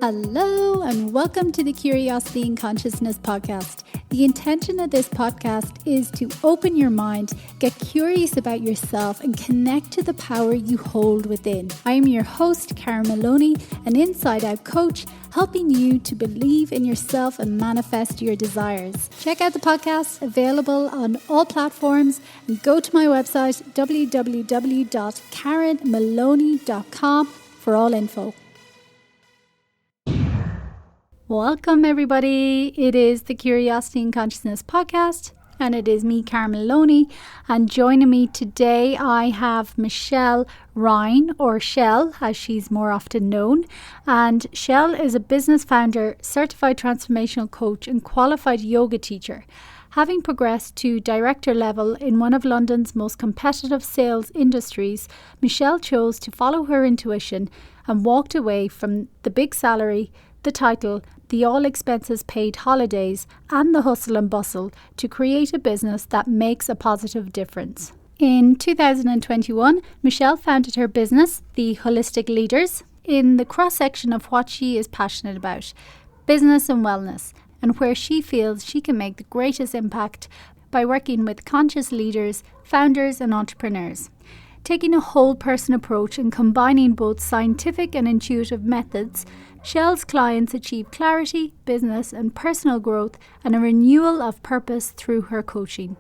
Hello and welcome to the Curiosity and Consciousness podcast. The intention of this podcast is to open your mind, get curious about yourself and connect to the power you hold within. I am your host, Karen Maloney, an inside-out coach, helping you to believe in yourself and manifest your desires. Check out the podcast, available on all platforms, and go to my website, www.karenmaloney.com for all info. Welcome everybody, it is the Curiosity and Consciousness podcast and it is me, Karen Maloney, and joining me today I have Michelle Ryan, or Shell as she's more often known. And Shell is a business founder, certified transformational coach and qualified yoga teacher. Having progressed to director level in one of London's most competitive sales industries, Michelle chose to follow her intuition and walked away from the big salary, the title, the all expenses paid holidays and the hustle and bustle to create a business that makes a positive difference. In 2021, Michelle founded her business, The Holistic Leaders, in the cross-section of what she is passionate about, business and wellness, and where she feels she can make the greatest impact by working with conscious leaders, founders and entrepreneurs. Taking a whole person approach and combining both scientific and intuitive methods, Shell's clients achieve clarity, business and personal growth and a renewal of purpose through her coaching.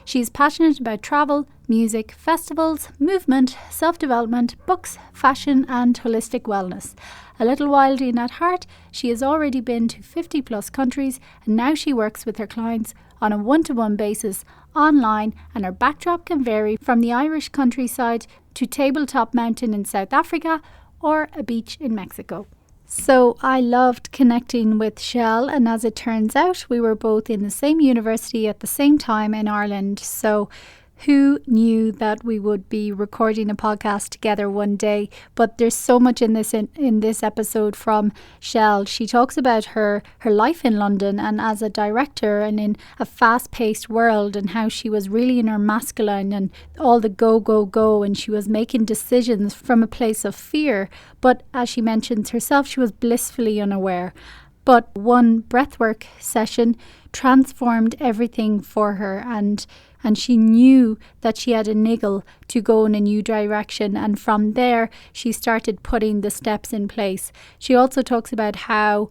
She is passionate about travel, music, festivals, movement, self-development, books, fashion and holistic wellness. A little wilding at heart, she has already been to 50 plus countries and now she works with her clients on a one-to-one basis online, and her backdrop can vary from the Irish countryside to Tabletop Mountain in South Africa or a beach in Mexico. So I loved connecting with Shell, and as it turns out, we were both in the same university at the same time in Ireland. So who knew that we would be recording a podcast together one day? But there's so much in this episode from Shell. She talks about her life in London and as a director and in a fast-paced world, and how she was really in her masculine and all the go, and she was making decisions from a place of fear. But as she mentions herself, she was blissfully unaware. But one breathwork session transformed everything for her, and she knew that she had a niggle to go in a new direction, and from there she started putting the steps in place. She also talks about how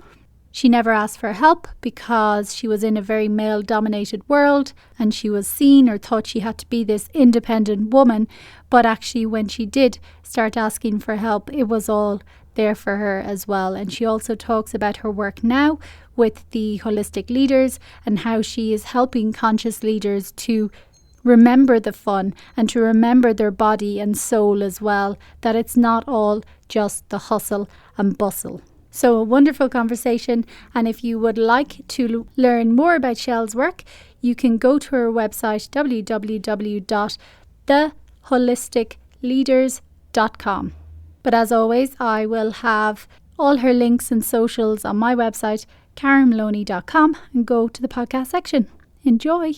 she never asked for help because she was in a very male-dominated world and she was seen or thought she had to be this independent woman, but actually when she did start asking for help, it was all there for her as well. And she also talks about her work now with the Holistic Leaders and how she is helping conscious leaders to remember the fun and to remember their body and soul as well, that it's not all just the hustle and bustle. So a wonderful conversation, and if you would like to learn more about Shell's work, you can go to her website www.theholisticleaders.com. But as always, I will have all her links and socials on my website, karenmaloney.com, and go to the podcast section. Enjoy!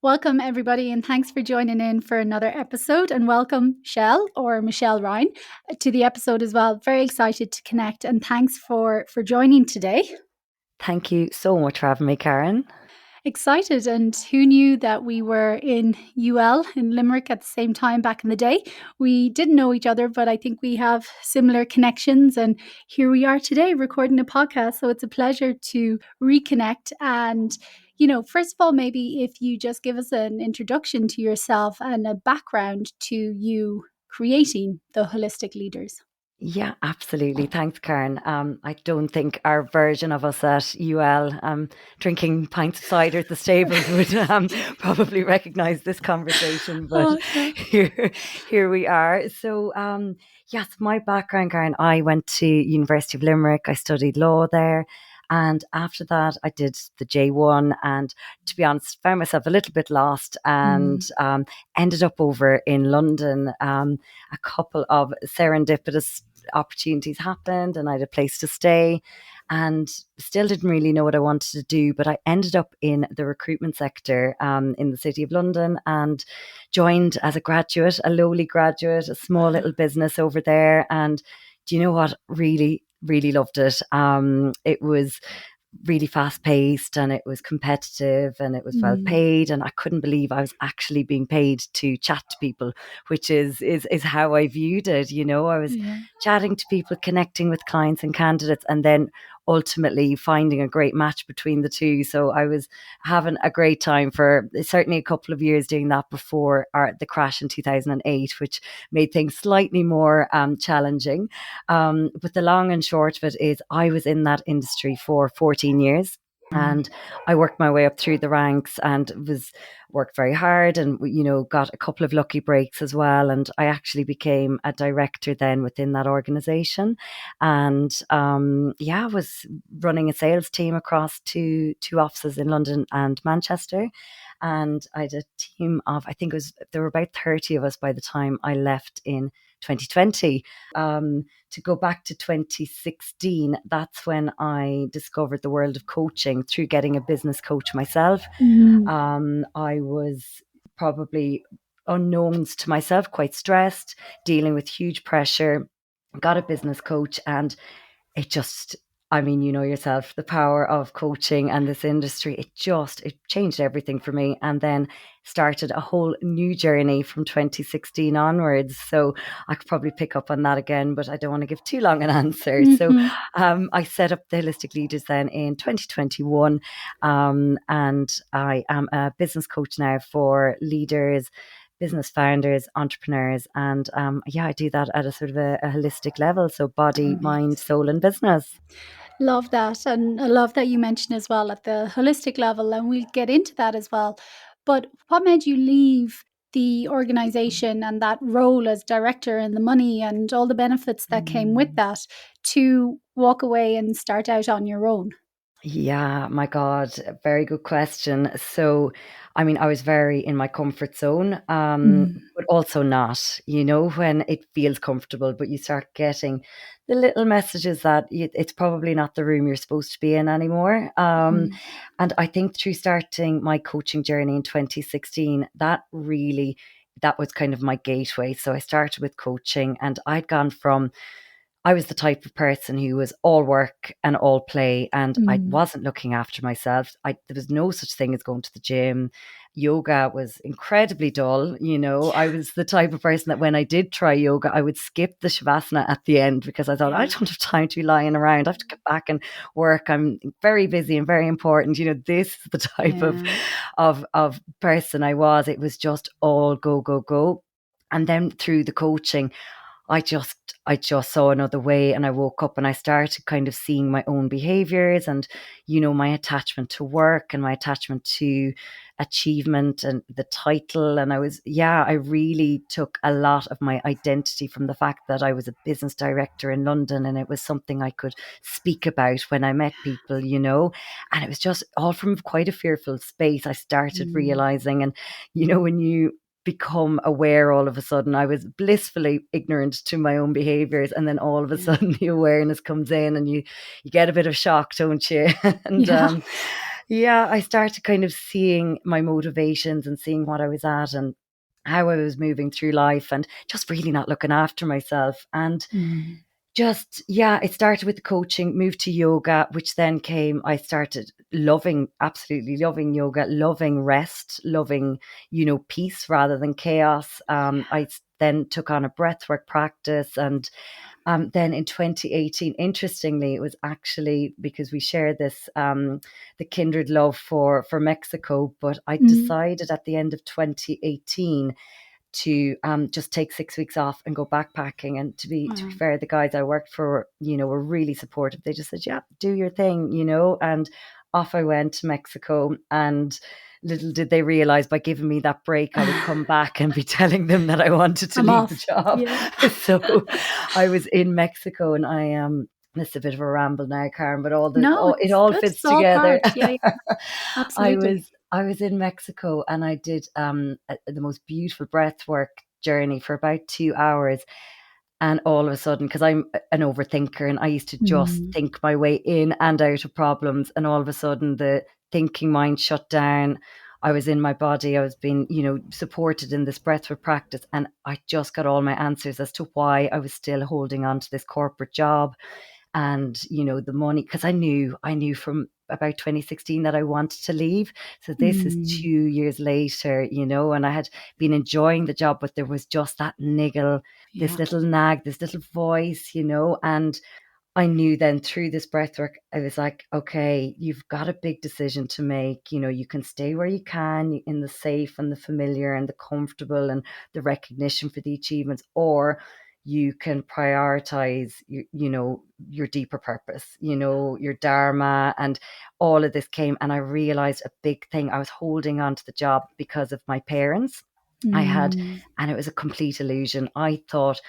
Welcome everybody, and thanks for joining in for another episode, and welcome Shell, or Michelle Ryan, to the episode as well. Very excited to connect, and thanks for joining today. Thank you so much for having me, Karen. Excited, and who knew that we were in UL in Limerick at the same time back in the day. We didn't know each other, but I think we have similar connections, and here we are today recording a podcast. So it's a pleasure to reconnect. And first of all, maybe if you just give us an introduction to yourself and a background to you creating the Holistic Leaders. Yeah, absolutely. Thanks, Karen. I don't think our version of us at UL drinking pints of cider at the stables would probably recognise this conversation, but here we are. So, yes, my background, Karen, I went to University of Limerick. I studied law there. And after that, I did the J1, and to be honest, found myself a little bit lost and ended up over in London. A couple of serendipitous opportunities happened and I had a place to stay and still didn't really know what I wanted to do, but I ended up in the recruitment sector in the City of London and joined as a graduate, a lowly graduate, a small little business over there, and do you know what? Really, really loved it. It was really fast paced and it was competitive and it was well paid, and I couldn't believe I was actually being paid to chat to people, which is how I viewed it. I was Yeah. chatting to people, connecting with clients and candidates, and then ultimately finding a great match between the two. So I was having a great time for certainly a couple of years doing that before the crash in 2008, which made things slightly more challenging. But the long and short of it is I was in that industry for 14 years. And I worked my way up through the ranks and worked very hard, and got a couple of lucky breaks as well. And I actually became a director then within that organization, and was running a sales team across two offices in London and Manchester. And I had a team of, I think there were about 30 of us by the time I left in 2020. To go back to 2016, that's when I discovered the world of coaching through getting a business coach myself. I was probably, unknowns to myself, quite stressed, dealing with huge pressure, got a business coach, and it just, I mean, you know yourself, the power of coaching and this industry, it changed everything for me. And then started a whole new journey from 2016 onwards. So I could probably pick up on that again, but I don't want to give too long an answer. So I set up the Holistic Leaders then in 2021. And I am a business coach now for leaders, business founders, entrepreneurs, and I do that at a sort of a holistic level, so body, mind, soul, and business. Love that. And I love that you mentioned as well at the holistic level, and we'll get into that as well. But what made you leave the organization and that role as director and the money and all the benefits that came with that to walk away and start out on your own? Yeah, my God, very good question. So, I mean, I was very in my comfort zone, but also not, when it feels comfortable, but you start getting the little messages that it's probably not the room you're supposed to be in anymore. And I think through starting my coaching journey in 2016, that was kind of my gateway. So I started with coaching, and I was the type of person who was all work and all play, and I wasn't looking after myself. There was no such thing as going to the gym. Yoga was incredibly dull. I was the type of person that when I did try yoga, I would skip the shavasana at the end because I thought, I don't have time to be lying around. I have to get back and work. I'm very busy and very important. This is the type of person I was. It was just all go, go, go. And then through the coaching, I just saw another way, and I woke up and I started kind of seeing my own behaviors and, my attachment to work and my attachment to achievement and the title. And I really took a lot of my identity from the fact that I was a business director in London, and it was something I could speak about when I met people, and it was just all from quite a fearful space. I started realizing, and, when you become aware all of a sudden, I was blissfully ignorant to my own behaviors, and then all of a sudden the awareness comes in and you get a bit of shock, don't you? And I started kind of seeing my motivations and seeing what I was at and how I was moving through life, and just really not looking after myself. And it started with the coaching, moved to yoga, which then I started absolutely loving yoga, loving rest, loving, peace rather than chaos. I then took on a breathwork practice, and then in 2018, interestingly, it was actually because we share this, the kindred love for Mexico, but I decided at the end of 2018 to just take 6 weeks off and go backpacking. And to be fair, the guys I worked for, were really supportive. They just said, yeah, do your thing, and off I went to Mexico. And little did they realize by giving me that break, I would come back and be telling them that I wanted to leave the job. Yeah. So I was in Mexico, and this is a bit of a ramble now, Karen, but it all fits together. Yeah, absolutely. I was in Mexico, and I did the most beautiful breathwork journey for about 2 hours. And all of a sudden, because I'm an overthinker and I used to just think my way in and out of problems, and all of a sudden the thinking mind shut down. I was in my body. I was being, supported in this breathwork practice. And I just got all my answers as to why I was still holding on to this corporate job and, the money, because I knew from about 2016 that I wanted to leave. So this is Mm. 2 years later, and I had been enjoying the job, but there was just that niggle, this Yeah. little nag, this little voice, and I knew then through this breath work, I was like, okay, you've got a big decision to make. You can stay where you can in the safe and the familiar and the comfortable and the recognition for the achievements, or you can prioritize, your deeper purpose, your dharma. And all of this came. And I realized a big thing. I was holding on to the job because of my parents. I had, Mm. and it was a complete illusion. I thought,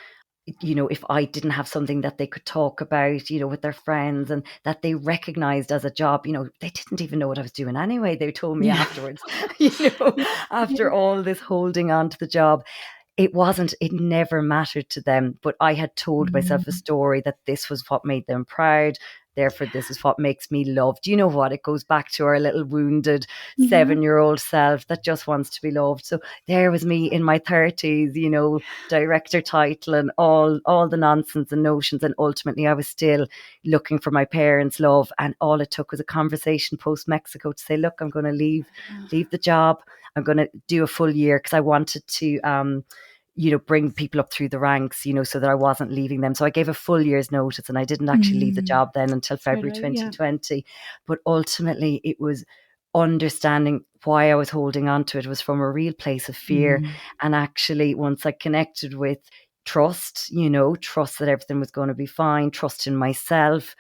if I didn't have something that they could talk about, with their friends and that they recognized as a job, they didn't even know what I was doing anyway. They told me Yeah. afterwards, you know, Yeah. after Yeah. all this holding on to the job, it never mattered to them. But I had told myself a Mm. story that this was what made them proud. Therefore, this is what makes me loved. You know what? It goes back to our little wounded Yeah. 7-year-old self that just wants to be loved. So there was me in my 30s, director title and all the nonsense and notions. And ultimately, I was still looking for my parents' love. And all it took was a conversation post Mexico to say, look, I'm going to leave the job. I'm going to do a full year because I wanted to bring people up through the ranks, so that I wasn't leaving them. So I gave a full year's notice and I didn't actually leave the Mm. job then until That's right. February Yeah. 2020. But ultimately it was understanding why I was holding on to it was from a real place of fear. Mm. And actually once I connected with trust, trust that everything was going to be fine, trust in myself,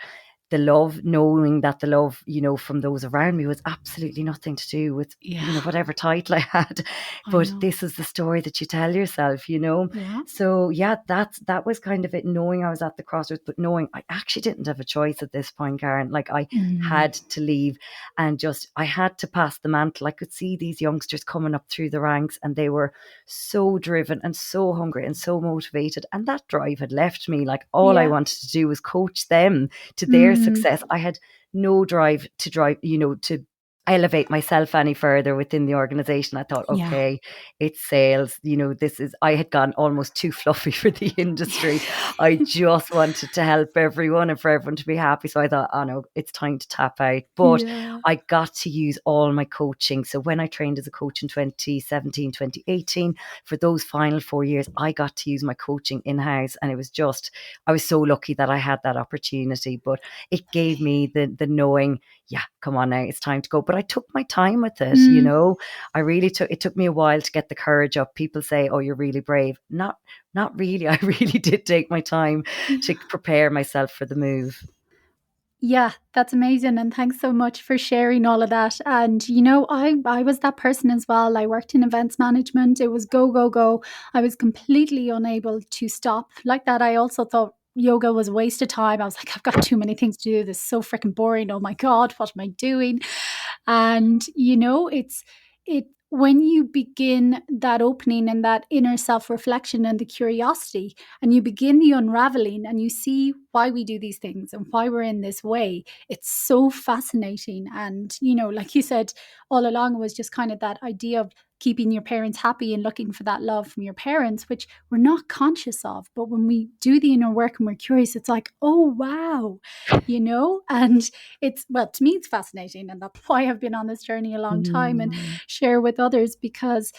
the love, knowing that the love, from those around me was absolutely nothing to do with, Yeah. whatever title I had. I But know. this is the story that you tell yourself. Yeah. So yeah, that was kind of it, knowing I was at the crossroads, but knowing I actually didn't have a choice at this point, Karen. Like I Mm. had to leave and just, I had to pass the mantle. I could see these youngsters coming up through the ranks and they were so driven and so hungry and so motivated. And that drive had left me. Like all I Yeah. wanted to do was coach them to their Mm. success. I had no drive to to elevate myself any further within the organization. I thought, Yeah. okay, it's sales. I had gone almost too fluffy for the industry. I just wanted to help everyone and for everyone to be happy. So I thought, oh no, it's time to tap out. But Yeah. I got to use all my coaching. So when I trained as a coach in 2017, 2018, for those final 4 years, I got to use my coaching in-house. And I was so lucky that I had that opportunity. But it gave me the knowing, yeah, come on now, it's time to go. But I took my time with it. Mm. I really it took me a while to get the courage up. People say, oh, you're really brave. Not really. I really did take my time to prepare myself for the move. Yeah, that's amazing. And thanks so much for sharing all of that. And, I was that person as well. I worked in events management. It was go, go, go. I was completely unable to stop like that. I also thought yoga was a waste of time. I was like, I've got too many things to do. This is so freaking boring. Oh my God, what am I doing? And, it, when you begin that opening and that inner self reflection and the curiosity, and you begin the unraveling and you see why we do these things and why we're in this way, it's so fascinating. And, like you said, all along was just kind of that idea of keeping your parents happy and looking for that love from your parents, which we're not conscious of. But when we do the inner work and we're curious, it's like, oh, wow, and well, to me, it's fascinating. And that's why I've been on this journey a long time and Mm. share with others because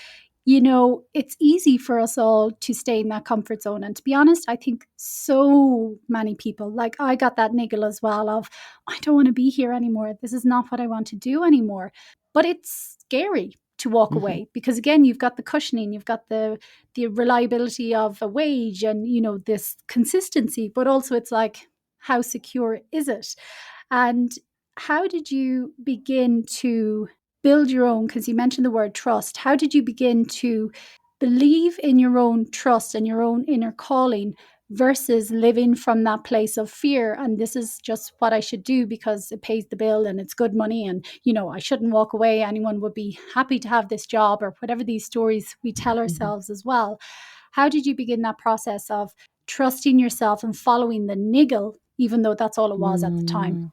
it's easy for us all to stay in that comfort zone. And to be honest, I think so many people, like I got that niggle as well of, I don't want to be here anymore. This is not what I want to do anymore. But it's scary to walk Mhm. away because again, you've got the cushioning, you've got the reliability of a wage and, this consistency, but also it's like, how secure is it? And how did you begin to build your own, because you mentioned the word trust, how did you begin to believe in your own trust and your own inner calling versus living from that place of fear, and this is just what I should do because it pays the bill and it's good money, and I shouldn't walk away, anyone would be happy to have this job, or whatever these stories we tell Mhm. ourselves as well. How did you begin that process of trusting yourself and following the niggle, even though that's all it was at the time? Mm.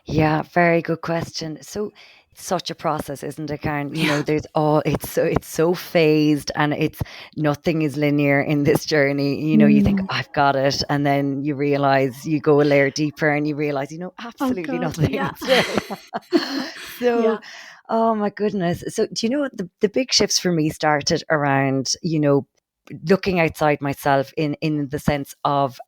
Yeah, very good question. So such a process, isn't it, Karen? Yeah. It's so phased, and it's nothing is linear in this journey. You think Mm. I've got it, and then you realize you go a layer deeper, and you realize Oh absolutely God. nothing Yeah. still. So, Yeah. oh my goodness. So, do you know what the big shifts for me started around, looking outside myself in the sense of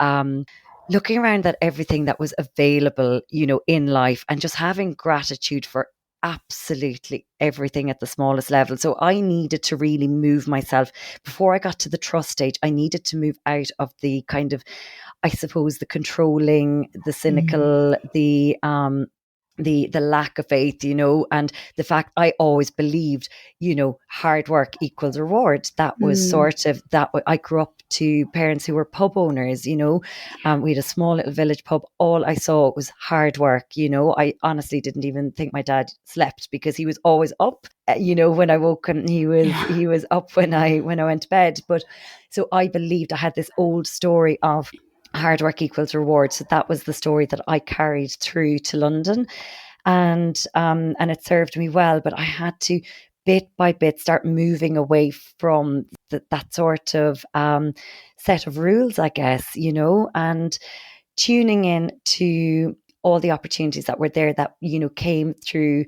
looking around at everything that was available, in life, and just having gratitude for absolutely everything at the smallest level. So I needed to really move myself before I got to the trust stage. I needed to move out of the kind of, I suppose, the controlling, the Mm. cynical, the lack of faith, and the fact I always believed, hard work equals reward. That was Mm. sort of that. I grew up to parents who were pub owners. We had a small little village pub. All I saw was hard work. I honestly didn't even think my dad slept because he was always up. When I woke, and Yeah. he was up when I went to bed. But so I believed I had this old story of hard work equals reward. So that was the story that I carried through to London, and it served me well. But I had to, bit by bit, start moving away from that sort of set of rules, I guess, and tuning in to all the opportunities that were there, that came through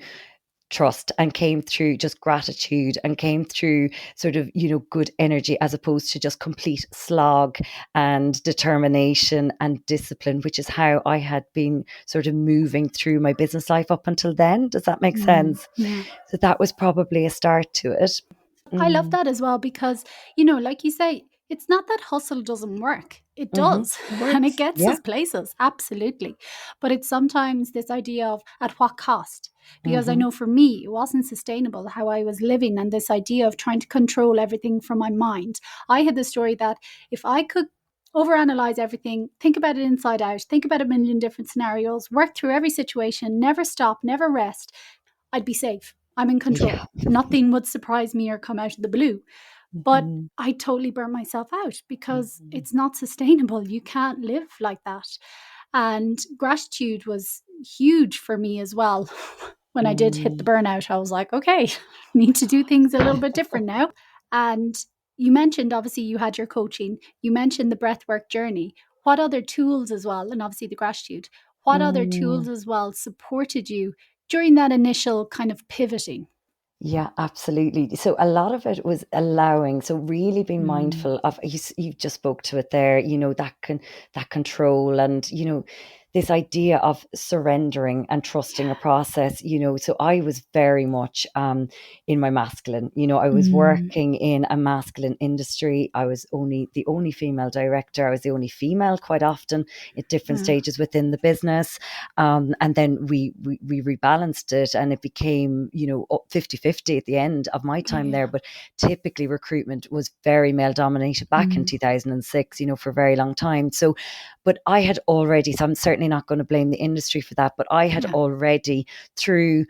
trust, and came through just gratitude, and came through sort of good energy, as opposed to just complete slog and determination and discipline, which is how I had been sort of moving through my business life up until then. Does that make Mm. sense? Yeah. So that was probably a start to it. I love Mm. that as well because, like you say, it's not that hustle doesn't work. It Mm-hmm. does. It And it works. gets Yeah. us places. Absolutely. But it's sometimes this idea of at what cost? Because I Mm-hmm. know for me, it wasn't sustainable how I was living, and this idea of trying to control everything from my mind. I had the story that if I could overanalyze everything, think about it inside out, think about a million different scenarios, work through every situation, never stop, never rest, I'd be safe. I'm in control. Yeah. Nothing would surprise me or come out of the blue. But Mm-hmm. I totally burnt myself out because Mm-hmm. it's not sustainable. You can't live like that. And gratitude was huge for me as well. When I did hit the burnout, I was like, okay, need to do things a little bit different now. And you mentioned, obviously, you had your coaching, you mentioned the breathwork journey. What other tools as well, and obviously the gratitude, what other Mm-hmm. tools as well supported you during that initial kind of pivoting? Yeah, absolutely. So a lot of it was allowing. So really being Mm. mindful of, you just spoke to it there, that control, and, this idea of surrendering and trusting a process, so I was very much in my masculine. I was Mm. working in a masculine industry. I was the only female director. I was the only female quite often at different Uh, stages within the business. And then we rebalanced it, and it became 50-50 at the end of my time yeah. there. But typically recruitment was very male dominated back in Mm. 2006, for a very long time. So, but I had already, so I'm certainly not going to blame the industry for that, but I had Yeah. already, through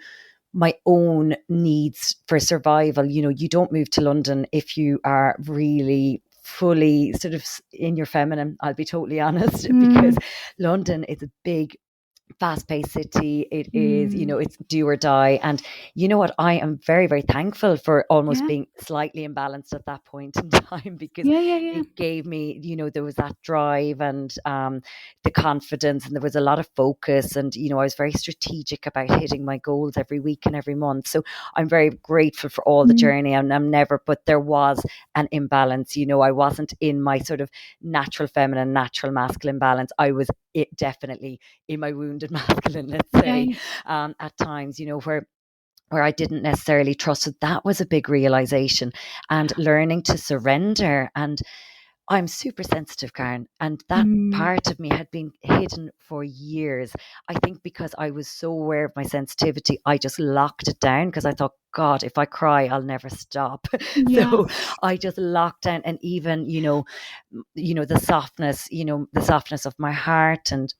my own needs for survival, you don't move to London if you are really fully sort of in your feminine, I'll be totally honest, because Mm. London is a big, fast-paced city. It is, Mm. it's do or die. And you know what, I am very, very thankful for almost Yeah. being slightly imbalanced at that point in time, because Yeah. Yeah. Yeah. it gave me, there was that drive, and the confidence, and there was a lot of focus, and I was very strategic about hitting my goals every week and every month. So I'm very grateful for all the Mm. journey, and I'm never, but there was an imbalance. I wasn't in my sort of natural feminine, natural masculine balance. I was definitely in my wounded masculine, let's Yeah. say, Yeah. at times, where I didn't necessarily trust. So that was a big realization, and learning to surrender. And I'm super sensitive, Karen, and that Mm. part of me had been hidden for years. I think because I was so aware of my sensitivity, I just locked it down, because I thought, God, if I cry, I'll never stop. Yeah. So I just locked down, and even, the softness of my heart, and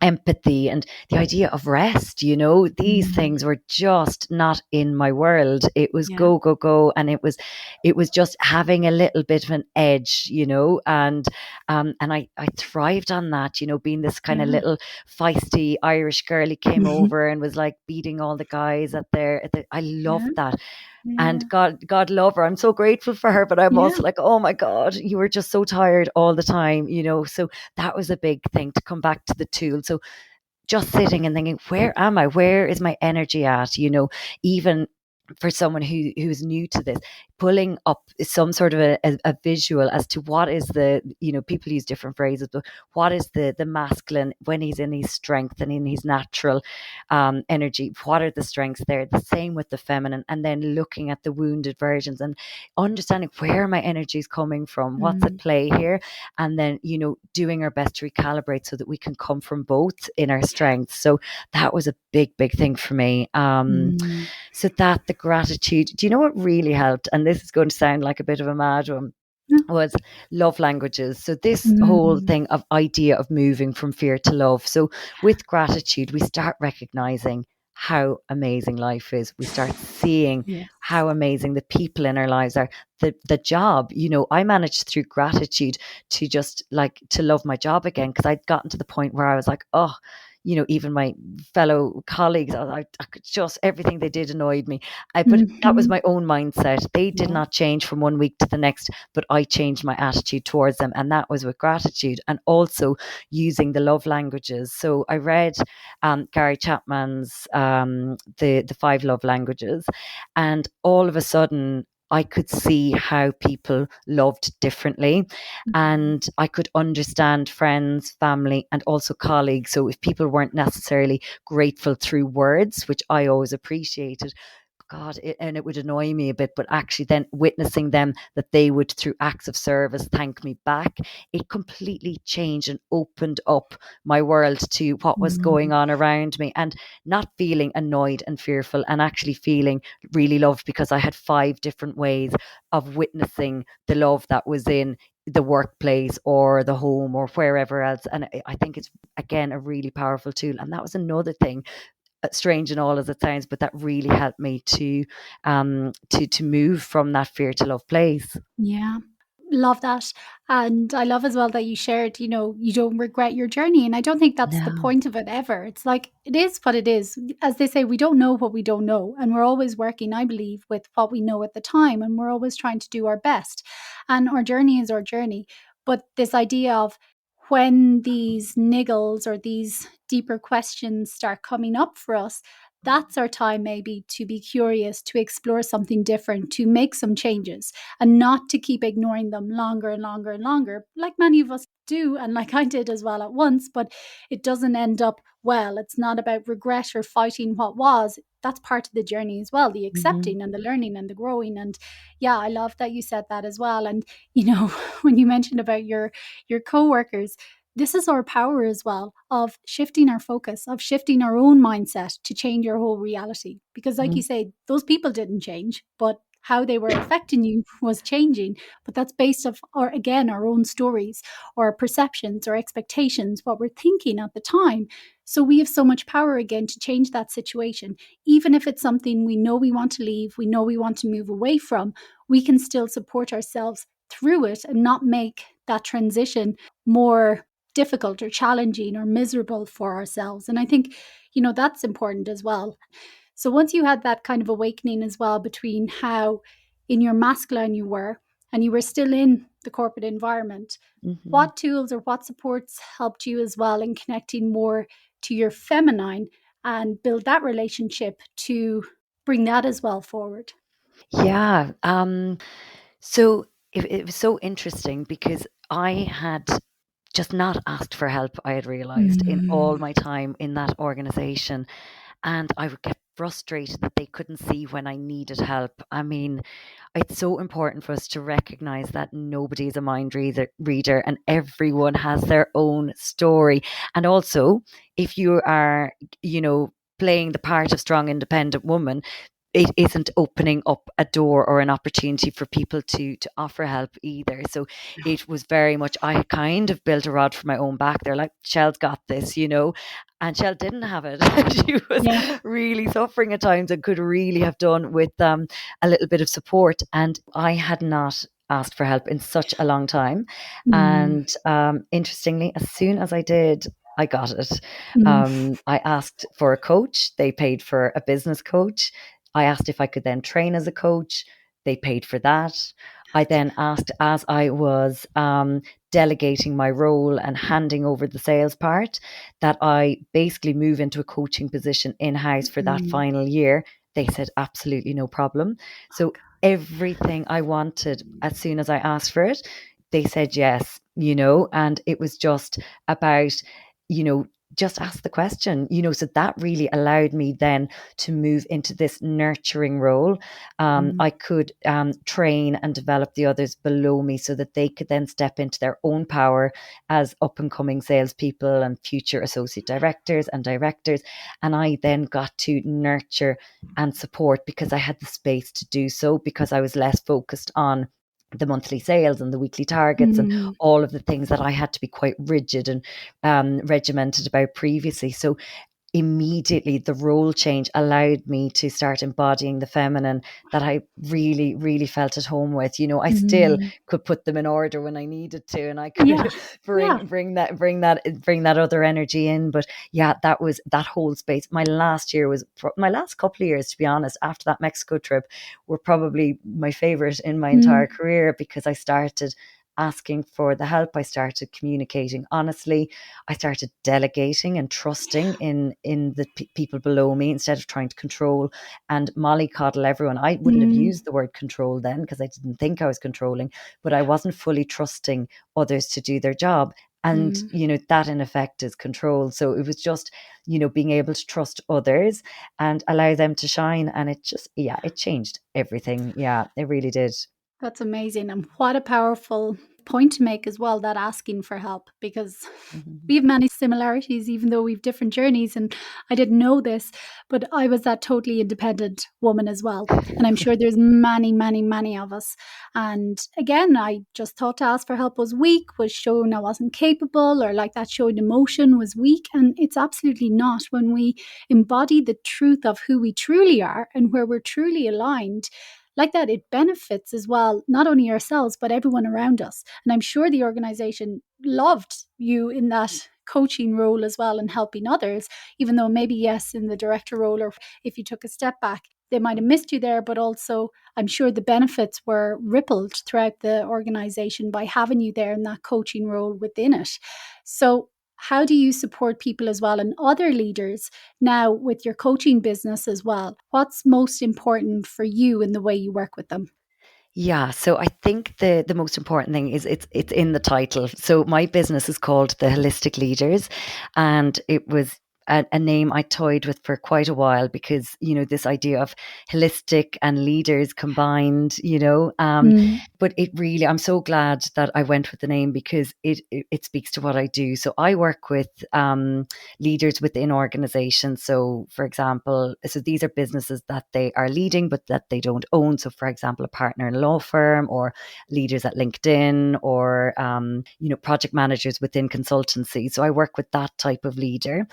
empathy and the idea of rest. These Mm. things were just not in my world. It was Yeah. go go go, and it was just having a little bit of an edge, and I thrived on that, being this kind of Yeah. little feisty Irish girl. He came over and was like beating all the guys I Yeah. loved that. And Yeah. God love her. I'm so grateful for her, but I'm Yeah. also like, oh my God, you were just so tired all the time, So that was a big thing, to come back to the tool. So just sitting and thinking, where am I? Where is my energy at? Even for someone who's new to this, pulling up some sort of a visual as to what is people use different phrases, but what is the masculine when he's in his strength and in his natural energy? What are the strengths there? The same with the feminine, and then looking at the wounded versions and understanding where my energy is coming from, what's at Mm. play here, and then doing our best to recalibrate so that we can come from both in our strengths. So that was a big, big thing for me. Mm. So that the gratitude, do you know what really helped? And this is going to sound like a bit of a mad one, Yeah. was love languages. So this whole Mm. thing of idea of moving from fear to love. So with gratitude, we start recognizing how amazing life is. We start seeing Yes. how amazing the people in our lives are. The job, I managed through gratitude to just like to love my job again, because I'd gotten to the point where I was like, oh, even my fellow colleagues, I could just, everything they did annoyed me. But that was Mhm. my own mindset. They did Yeah. not change from one week to the next, but I changed my attitude towards them. And that was with gratitude, and also using the love languages. So I read Gary Chapman's the five love languages, and all of a sudden I could see how people loved differently, Mm. and I could understand friends, family, and also colleagues. So if people weren't necessarily grateful through words, which I always appreciated, God, and it would annoy me a bit, but actually then witnessing them, that they would, through acts of service, thank me back, it completely changed and opened up my world to what was going Mm. on around me, and not feeling annoyed and fearful, and actually feeling really loved, because I had five different ways of witnessing the love that was in the workplace or the home or wherever else. And I think it's, again, a really powerful tool. And that was another thing, strange and all as it sounds, but that really helped me to move from that fear to love place. Yeah. Love that. And I love as well that you shared, you don't regret your journey. And I don't think that's the No. point of it ever. It's like, it is what it is. As they say, we don't know what we don't know. And we're always working, I believe, with what we know at the time. And we're always trying to do our best. And our journey is our journey. But this idea of when these niggles or these deeper questions start coming up for us, that's our time maybe to be curious, to explore something different, to make some changes and not to keep ignoring them longer and longer and longer, like many of us do, and like I did as well at once. But it doesn't end up well. It's not about regret or fighting what was. That's part of the journey as well, the Mm-hmm. accepting and the learning and the growing. And yeah, I love that you said that as well. And when you mentioned about your coworkers, this is our power as well of shifting our focus, of shifting our own mindset to change your whole reality. Because, like you say, those people didn't change, but how they were affecting you was changing. But that's based off, or again, our own stories, or perceptions, or expectations, what we're thinking at the time. So we have so much power again to change that situation. Even if it's something we know we want to leave, we know we want to move away from, we can still support ourselves through it and not make that transition more difficult or challenging or miserable for ourselves. And I think, that's important as well. So once you had that kind of awakening as well between how in your masculine you were and you were still in the corporate environment, Mm-hmm. what tools or what supports helped you as well in connecting more to your feminine and build that relationship to bring that as well forward? Yeah. So it was so interesting, because I had just not asked for help, I had realized, in all Mm. my time in that organization. And I would get frustrated that they couldn't see when I needed help. I mean, it's so important for us to recognize that nobody is a mind reader, and everyone has their own story. And also, if you are, playing the part of strong, independent woman, it isn't opening up a door or an opportunity for people to offer help either. So it was very much, I kind of built a rod for my own back. They're like, Shell's got this, and Shell didn't have it. She was Yeah. really suffering at times and could really have done with a little bit of support. And I had not asked for help in such a long time. Mm, And interestingly, as soon as I did, I got it. mm, I asked for a coach. They paid for a business coach. I asked if I could then train as a coach. They paid for that. I then asked, as I was delegating my role and handing over the sales part, that I basically move into a coaching position in house for that mm. final year. They said, absolutely no problem. So everything I wanted, as soon as I asked for it, they said yes, and it was just about, you know, just ask the question, so that really allowed me then to move into this nurturing role. Mm, I could train and develop the others below me so that they could then step into their own power as up and coming salespeople and future associate directors and directors. And I then got to nurture and support because I had the space to do so, because I was less focused on the monthly sales and the weekly targets and mm, all of the things that I had to be quite rigid and regimented about previously. So immediately the role change allowed me to start embodying the feminine that I really, really felt at home with. I still mm. could put them in order when I needed to, and I Yeah. could Yeah. bring that other energy in. But yeah, that was that whole space. My last couple of years, to be honest, after that Mexico trip, were probably my favorite in my Mm, entire career, because I started asking for the help. I started communicating honestly. I started delegating and trusting in the people below me instead of trying to control and mollycoddle everyone. I wouldn't have mm, used the word control then because I didn't think I was controlling, but I wasn't fully trusting others to do their job. And, mm. that in effect is control. So it was just, being able to trust others and allow them to shine. And it just, yeah, it changed everything. Yeah, it really did. That's amazing. And what a powerful point to make as well, that asking for help, because Mhm. we have many similarities, even though we've different journeys. And I didn't know this, but I was that totally independent woman as well. And I'm sure there's many, many, many of us. And again, I just thought to ask for help was weak, was showing I wasn't capable, or like that showing emotion was weak. And it's absolutely not. When we embody the truth of who we truly are and where we're truly aligned, like that, it benefits as well, not only ourselves, but everyone around us. And I'm sure the organization loved you in that coaching role as well and helping others, even though maybe, yes, in the director role, or if you took a step back, they might have missed you there, but also I'm sure the benefits were rippled throughout the organization by having you there in that coaching role within it. So, how do you support people as well and other leaders now with your coaching business as well? What's most important for you in the way you work with them? Yeah, so I think the most important thing is it's in the title. So my business is called The Holistic Leaders, and it was a name I toyed with for quite a while because this idea of holistic and leaders combined. Mm, But it really, I'm so glad that I went with the name because it speaks to what I do. So I work with leaders within organizations. So, for example, so these are businesses that they are leading, but that they don't own. So, for example, a partner in a law firm, or leaders at LinkedIn, or, project managers within consultancy. So I work with that type of leader.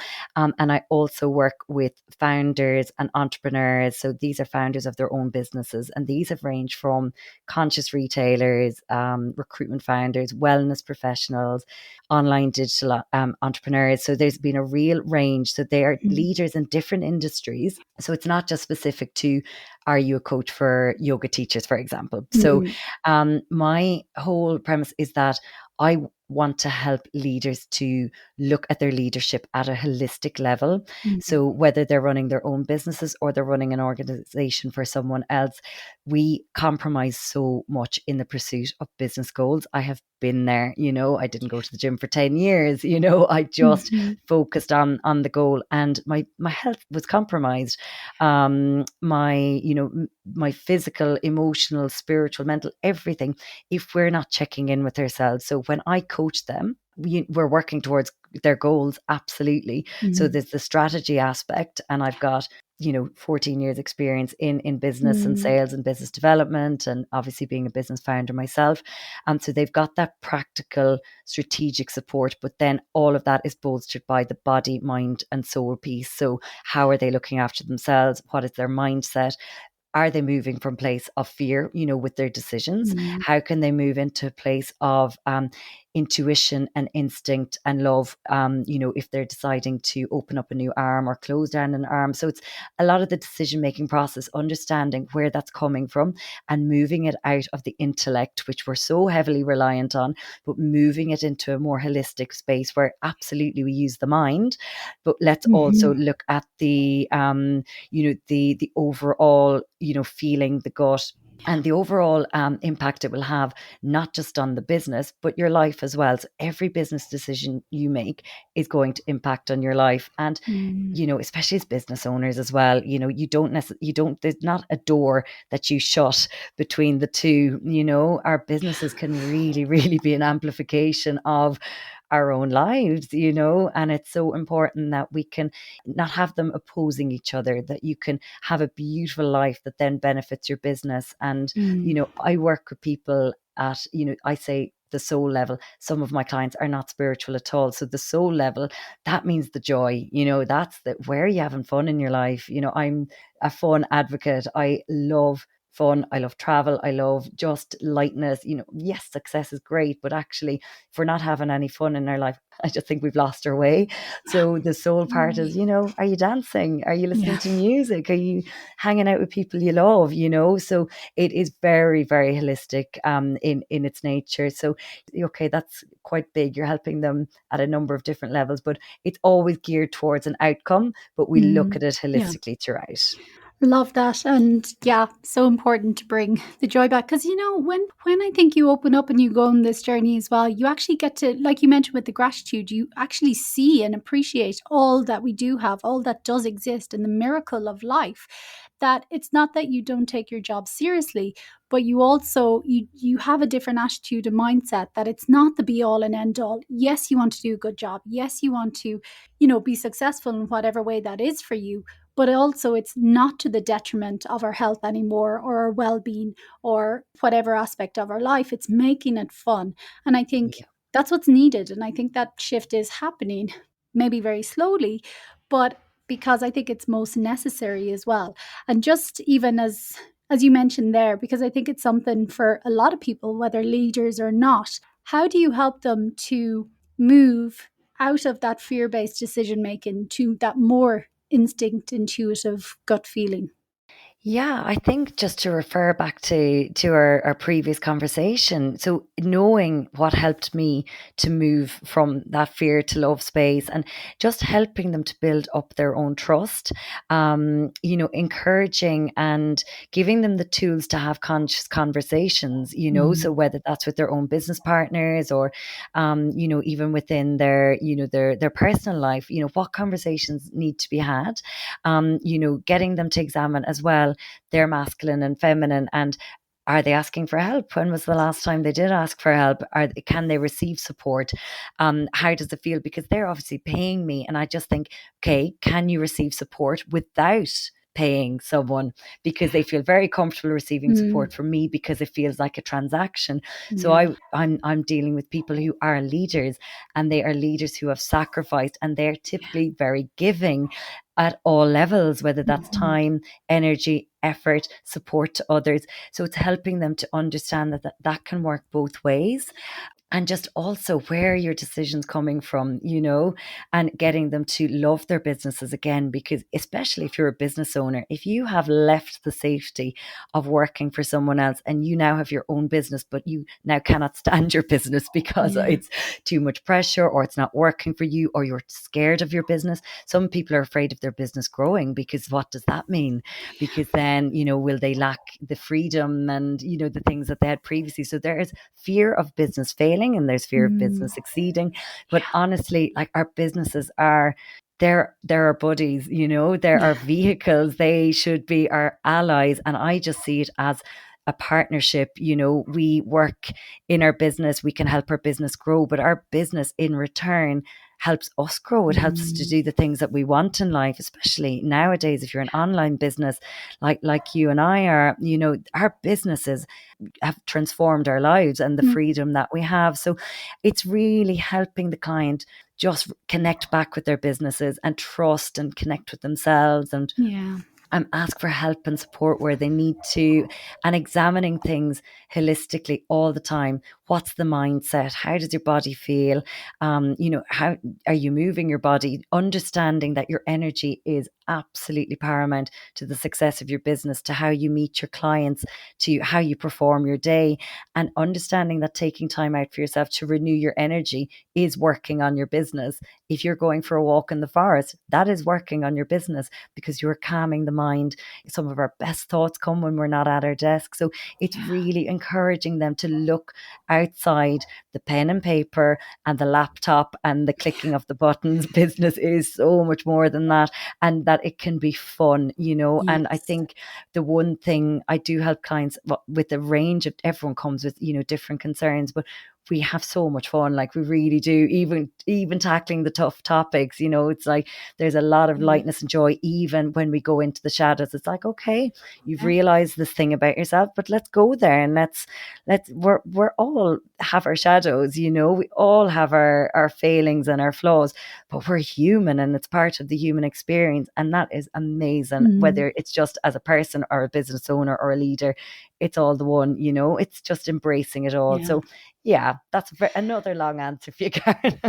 And I also work with founders and entrepreneurs. So these are founders of their own businesses. And these have ranged from conscious retailers, recruitment founders, wellness professionals, online digital entrepreneurs. So there's been a real range. So they are mm, leaders in different industries. So it's not just specific to, are you a coach for yoga teachers, for example? So mm, my whole premise is that I want to help leaders to look at their leadership at a holistic level. mm, So whether they're running their own businesses or they're running an organization for someone else, we compromise so much in the pursuit of business goals. I have been there, I didn't go to the gym for 10 years, I just mhm, focused on the goal, and my health was compromised. My physical, emotional, spiritual, mental, everything, if we're not checking in with ourselves. So when I coach them, we're working towards their goals, absolutely. So Mm. there's the strategy aspect, and I've got 14 years experience in business and Mm. sales and business development, and obviously being a business founder myself. And so they've got that practical strategic support, but then all of that is bolstered by the body, mind and soul piece. So how are they looking after themselves? What is their mindset? Are they moving from a place of fear, with their decisions? Mm. How can they move into a place of intuition and instinct and love, if they're deciding to open up a new arm or close down an arm? So it's a lot of the decision making process, understanding where that's coming from and moving it out of the intellect, which we're so heavily reliant on, but moving it into a more holistic space where absolutely we use the mind, but let's also Mhm. look at the overall, feeling, the gut, and the overall impact it will have, not just on the business, but your life as well. So every business decision you make is going to impact on your life. And Mm. especially as business owners as well, there's not a door that you shut between the two. Our businesses can really, really be an amplification of our own lives, and it's so important that we can not have them opposing each other, that you can have a beautiful life that then benefits your business. And, Mm. I work with people at, I say the soul level. Some of my clients are not spiritual at all. So the soul level, that means the joy, that's where are you having fun in your life? I'm a fun advocate. I love fun. I love travel. I love just lightness. Yes, success is great, but actually, if we're not having any fun in our life, I just think we've lost our way. So the soul part is, are you dancing? Are you listening Yeah. to music? Are you hanging out with people you love? So it is very, very holistic in its nature. So okay, that's quite big. You're helping them at a number of different levels, but it's always geared towards an outcome, but we look Mm. at it Yeah. holistically throughout. Love that. And yeah, so important to bring the joy back. Because, when I think you open up and you go on this journey as well, you actually get to, like you mentioned with the gratitude, you actually see and appreciate all that we do have, all that does exist, and the miracle of life. That it's not that you don't take your job seriously, but you also you have a different attitude and mindset, that it's not the be all and end all. Yes, you want to do a good job. Yes, you want to, be successful in whatever way that is for you, but also it's not to the detriment of our health anymore, or our well-being, or whatever aspect of our life. It's making it fun. And I think Yeah. that's what's needed. And I think that shift is happening, maybe very slowly, but because I think it's most necessary as well. And just even as you mentioned there, because I think it's something for a lot of people, whether leaders or not, how do you help them to move out of that fear-based decision making to that more instinct, intuitive gut feeling? Yeah, I think just to refer back to our previous conversation. So knowing what helped me to move from that fear to love space, and just helping them to build up their own trust, encouraging and giving them the tools to have conscious conversations, so Mm. whether that's with their own business partners or, even within their personal life, what conversations need to be had, getting them to examine as well their masculine and feminine, and are they asking for help? When was the last time they did ask for help? Can they receive support? How does it feel? Because they're obviously paying me, and I just think, okay, can you receive support without paying someone? Because they feel very comfortable receiving Mm. support from me, because it feels like a transaction. So Yeah. I'm dealing with people who are leaders, and they are leaders who have sacrificed, and they're typically very giving at all levels, whether that's Mhm. time, energy, effort, support to others. So it's helping them to understand that can work both ways, and just also where are your decisions coming from, and getting them to love their businesses again. Because especially if you're a business owner, if you have left the safety of working for someone else and you now have your own business, but you now cannot stand your business because Yeah. it's too much pressure, or it's not working for you, or you're scared of your business. Some people are afraid of their business growing, because what does that mean? Because then, will they lack the freedom and, the things that they had previously? So there is fear of business failing, and there's fear of Mm. business succeeding. But Yeah. honestly, like, our businesses are, they're our buddies, they're our Yeah. vehicles. They should be our allies. And I just see it as a partnership. We work in our business, we can help our business grow, but our business in return helps us grow. It helps us to do the things that we want in life, especially nowadays. If you're an online business, like you and I are, our businesses have transformed our lives and the Mm. freedom that we have. So it's really helping the client just connect back with their businesses and trust and connect with themselves and Yeah. ask for help and support where they need to, and examining things holistically all the time. What's the mindset? How does your body feel? How are you moving your body? Understanding that your energy is absolutely paramount to the success of your business, to how you meet your clients, to how you perform your day, and understanding that taking time out for yourself to renew your energy is working on your business. If you're going for a walk in the forest, that is working on your business because you're calming the mind. Some of our best thoughts come when we're not at our desk. So it's really encouraging them to look outside the pen and paper and the laptop and the clicking of the buttons. Business is so much more than that, and that it can be fun, And I Yes. think the one thing I do help clients with the range of, everyone comes with, different concerns, but we have so much fun. Like we really do, even tackling the tough topics, it's like there's a lot of lightness and joy even when we go into the shadows. It's like, okay, you've realized this thing about yourself, but let's go there and let's we're all have our shadows, we all have our failings and our flaws, but we're human and it's part of the human experience, and that is amazing. Whether it's just as a person or a business owner or a leader, it's all the one, it's just embracing it all. Yeah. So yeah, that's another long answer for you, Karen.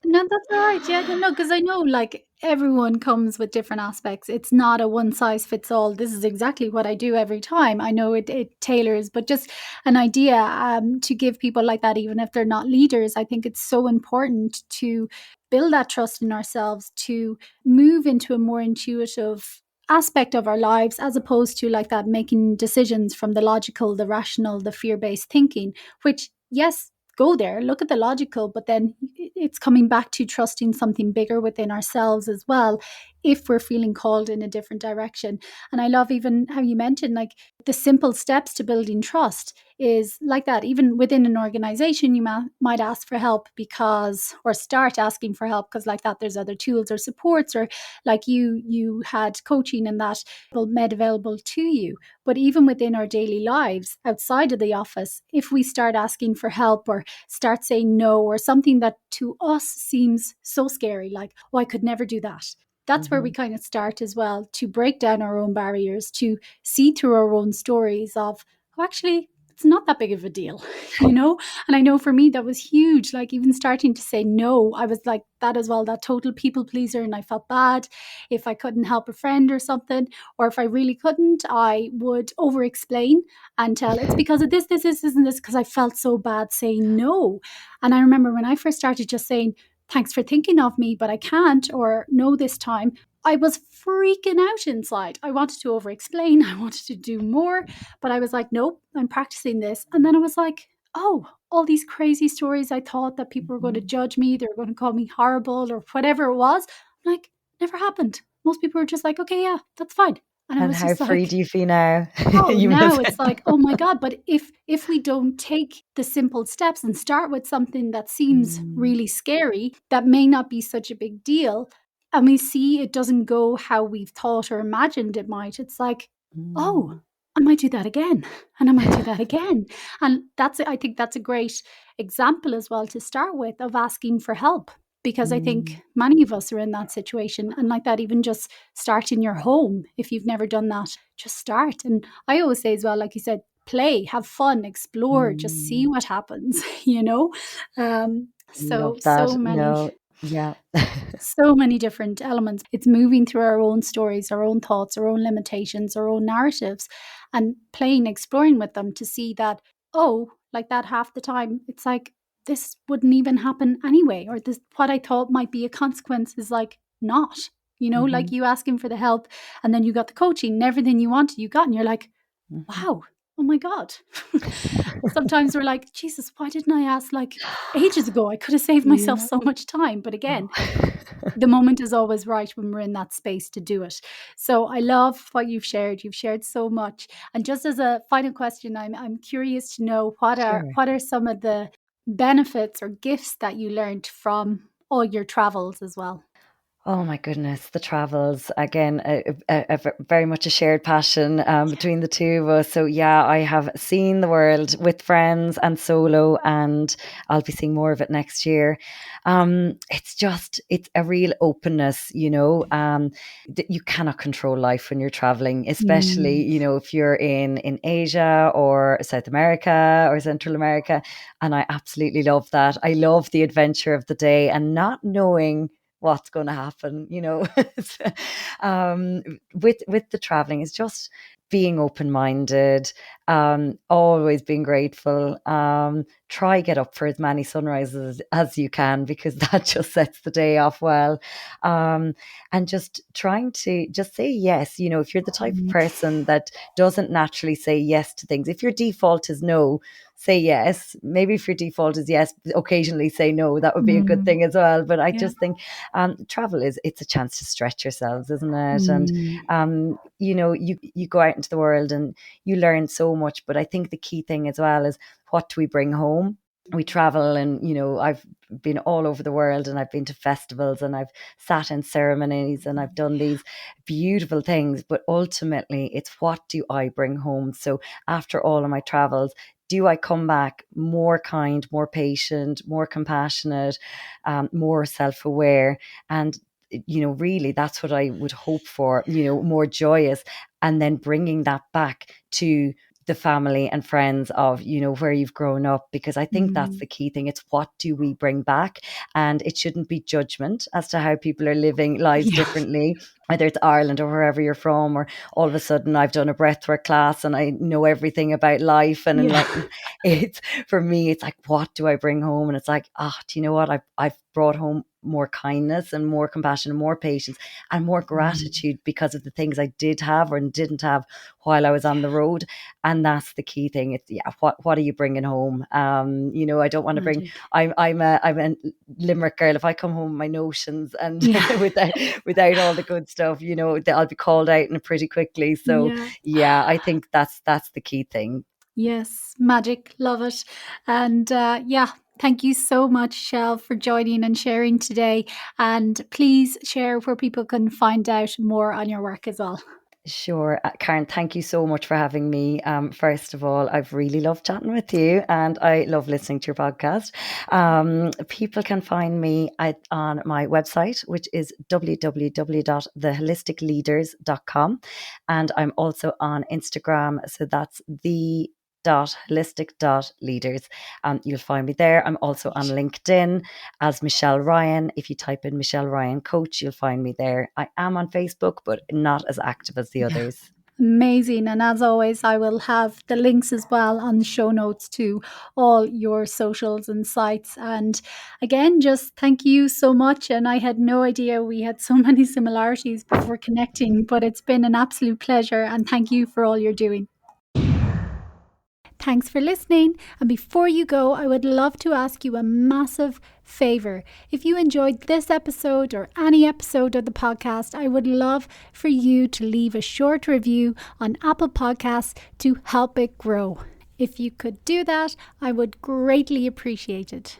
No, that's all right. Yeah, no, because I know like everyone comes with different aspects. It's not a one size fits all. This is exactly what I do every time. I know it tailors, but just an idea to give people like that, even if they're not leaders, I think it's so important to build that trust in ourselves, to move into a more intuitive aspect of our lives, as opposed to like that making decisions from the logical, the rational, the fear based thinking, which, yes, go there, look at the logical, but then it's coming back to trusting something bigger within ourselves as well, if we're feeling called in a different direction. And I love even how you mentioned like the simple steps to building trust is like that. Even within an organization, you might ask for help because, or start asking for help because like that, there's other tools or supports, or like you had coaching and that made available to you. But even within our daily lives outside of the office, if we start asking for help or start saying no, or something that to us seems so scary, like, oh, I could never do that. That's where we kind of start as well, to break down our own barriers, to see through our own stories of, oh, actually, it's not that big of a deal, And I know for me, that was huge. Like even starting to say no, I was like that as well, that total people pleaser. And I felt bad if I couldn't help a friend or something, or if I really couldn't, I would over explain and tell it's because of this, isn't this, because I felt so bad saying no. And I remember when I first started just saying, thanks for thinking of me, but I can't, or no this time, I was freaking out inside. I wanted to over explain, I wanted to do more, but I was like, nope, I'm practicing this. And then I was like, oh, all these crazy stories I thought that people were going to judge me, they were going to call me horrible or whatever it was, like, never happened. Most people were just like, okay, yeah, that's fine. And I And was how just free like, do you feel now? oh, You now must. it's like, oh my God. But if we don't take the simple steps and start with something that seems really scary, that may not be such a big deal, and we see it doesn't go how we've thought or imagined it might, it's like, oh, I might do that again. And I might do that again. And I think that's a great example as well to start with, of asking for help. Because I think many of us are in that situation. And like that, even just start in your home. If you've never done that, just start. And I always say as well, like you said, play, have fun, explore, just see what happens, Love So that. many, No, yeah. so many different elements. It's moving through our own stories, our own thoughts, our own limitations, our own narratives, and playing, exploring with them to see that, oh, like that half the time, it's like, this wouldn't even happen anyway, or this, what I thought might be a consequence is like not, like you asking for the help and then you got the coaching and everything you wanted, you got, and you're like, wow, oh my God. Sometimes we're like, Jesus, why didn't I ask like ages ago? I could have saved myself Yeah. so much time. But again, Oh. the moment is always right when we're in that space to do it. So I love what you've shared. You've shared so much. And just as a final question, I'm curious to know, what are Sure. some of the benefits or gifts that you learned from all your travels as well? Oh my goodness, the travels again, very much a shared passion between the two of us. So yeah, I have seen the world with friends and solo, and I'll be seeing more of it next year. It's a real openness, you cannot control life when you're traveling, especially, if you're in Asia or South America or Central America. And I absolutely love that. I love the adventure of the day and not knowing what's going to happen, with the traveling is just being open-minded, always being grateful, try get up for as many sunrises as you can, because that just sets the day off well, and just trying to just say yes. If you're the type of person that doesn't naturally say yes to things, if your default is no, say yes. Maybe if your default is yes, occasionally say no. That would be a good thing as well. But I just think travel it's a chance to stretch yourselves, isn't it? And you go out into the world and you learn so much. But I think the key thing as well is, what do we bring home? We travel, and I've been all over the world, and I've been to festivals, and I've sat in ceremonies, and I've done these beautiful things. But ultimately, it's, what do I bring home? So after all of my travels, do I come back more kind, more patient, more compassionate, more self-aware? And really, that's what I would hope for, more joyous, and then bringing that back to the family and friends of, where you've grown up, because I think that's the key thing. It's, what do we bring back? And it shouldn't be judgment as to how people are living lives differently, whether it's Ireland or wherever you're from, or all of a sudden I've done a breathwork class and I know everything about life and enlightenment. It's, for me, it's like, what do I bring home? And it's like, do you know what? I've brought home more kindness and more compassion and more patience and more gratitude because of the things I did have or didn't have while I was on the road. And that's the key thing. It's, what are you bringing home? I don't want to bring, I'm a Limerick girl. If I come home with my notions and without all the good stuff, I'll be called out in it pretty quickly. So I think that's the key thing. Yes, magic. Love it. And thank you so much, Shell, for joining and sharing today. And please share where people can find out more on your work as well. Sure. Karen, thank you so much for having me. First of all, I've really loved chatting with you, and I love listening to your podcast. People can find me on my website, which is www.theholisticleaders.com. And I'm also on Instagram. So that's the.holistic.leaders. You'll find me there. I'm also on LinkedIn as Michelle Ryan. If you type in Michelle Ryan Coach, you'll find me there. I am on Facebook, but not as active as the others. Amazing. And as always, I will have the links as well on the show notes to all your socials and sites. And again, just thank you so much. And I had no idea we had so many similarities before connecting, but it's been an absolute pleasure. And thank you for all you're doing. Thanks for listening. And before you go, I would love to ask you a massive favor. If you enjoyed this episode or any episode of the podcast, I would love for you to leave a short review on Apple Podcasts to help it grow. If you could do that, I would greatly appreciate it.